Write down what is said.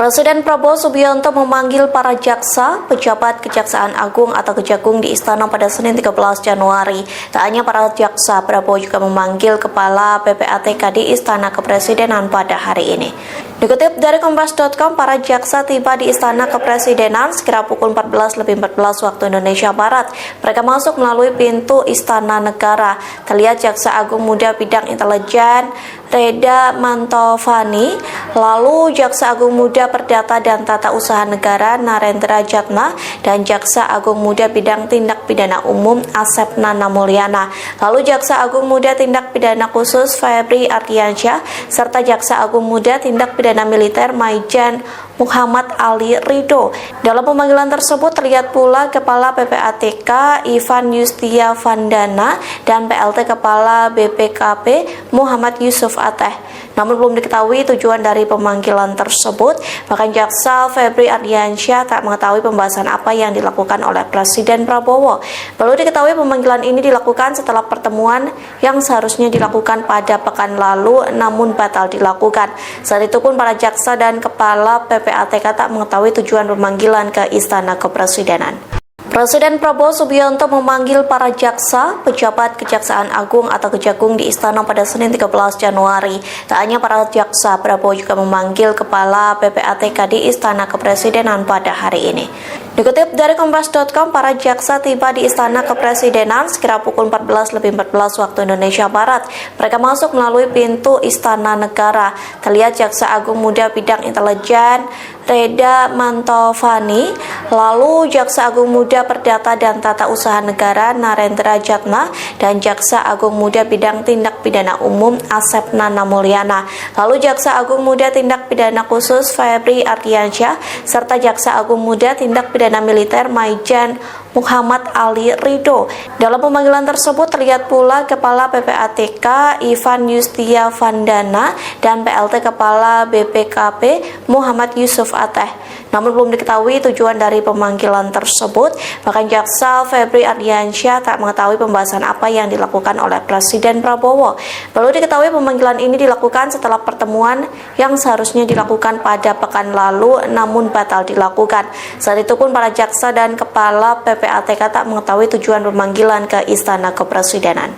Presiden Prabowo Subianto memanggil para jaksa, pejabat Kejaksaan Agung atau Kejagung di Istana pada Senin 13 Januari. Tak hanya para jaksa, Prabowo juga memanggil Kepala PPATK di Istana Kepresidenan pada hari ini. Dikutip dari Kompas.com, para jaksa tiba di Istana Kepresidenan sekira pukul 14.14 waktu Indonesia Barat. Mereka masuk melalui pintu Istana Negara. Terlihat Jaksa Agung Muda Bidang Intelijen Reda Mantovani, lalu Jaksa Agung Muda Perdata dan Tata Usaha Negara Narendra Jatna, dan Jaksa Agung Muda Bidang Tindak Pidana Umum Asep Nana Mulyana, lalu Jaksa Agung Muda Tindak Pidana Khusus Febri Ardiansyah, serta Jaksa Agung Muda Tindak Pidana Militer Maijen Muhammad Ali Ridho. Dalam pemanggilan tersebut terlihat pula Kepala PPATK Ivan Yustia Vandana dan PLT Kepala BPKP Muhammad Yusuf Ateh. Namun belum diketahui tujuan dari pemanggilan tersebut. Bahkan Jaksa Febri Ardiansyah tak mengetahui pembahasan apa yang dilakukan oleh Presiden Prabowo. Perlu diketahui pemanggilan ini dilakukan setelah pertemuan yang seharusnya dilakukan pada pekan lalu namun batal dilakukan. Saat itu pun para jaksa dan Kepala PPATK tak mengetahui tujuan pemanggilan ke Istana Kepresidenan. Presiden Prabowo Subianto memanggil para jaksa, pejabat Kejaksaan Agung atau Kejagung di Istana pada Senin 13 Januari. Tak hanya para jaksa, Prabowo juga memanggil Kepala PPATK di Istana Kepresidenan pada hari ini. Dikutip dari Kompas.com, para jaksa tiba di Istana Kepresidenan sekira pukul 14.14 waktu Indonesia Barat. Mereka masuk melalui pintu Istana Negara. Terlihat Jaksa Agung Muda Bidang Intelijen Reda Mantovani, lalu Jaksa Agung Muda Perdata dan Tata Usaha Negara Narendra Jatna, dan Jaksa Agung Muda Bidang Tindak Pidana Umum Asep Nana Mulyana, lalu Jaksa Agung Muda Tindak Pidana Khusus Febri Ardiansyah, serta Jaksa Agung Muda Tindak Pidana Militer Maijen Muhammad Ali Ridho. Dalam pemanggilan tersebut terlihat pula Kepala PPATK Ivan Yustia Vandana dan PLT Kepala BPKP Muhammad Yusuf Ateh. Namun belum diketahui tujuan dari pemanggilan tersebut. Bahkan Jaksa Febri Ardiansyah tak mengetahui pembahasan apa yang dilakukan oleh Presiden Prabowo. Perlu diketahui pemanggilan ini dilakukan setelah pertemuan yang seharusnya dilakukan pada pekan lalu namun batal dilakukan. Saat itu pun para jaksa dan Kepala PPATK tak mengetahui tujuan pemanggilan ke Istana Kepresidenan.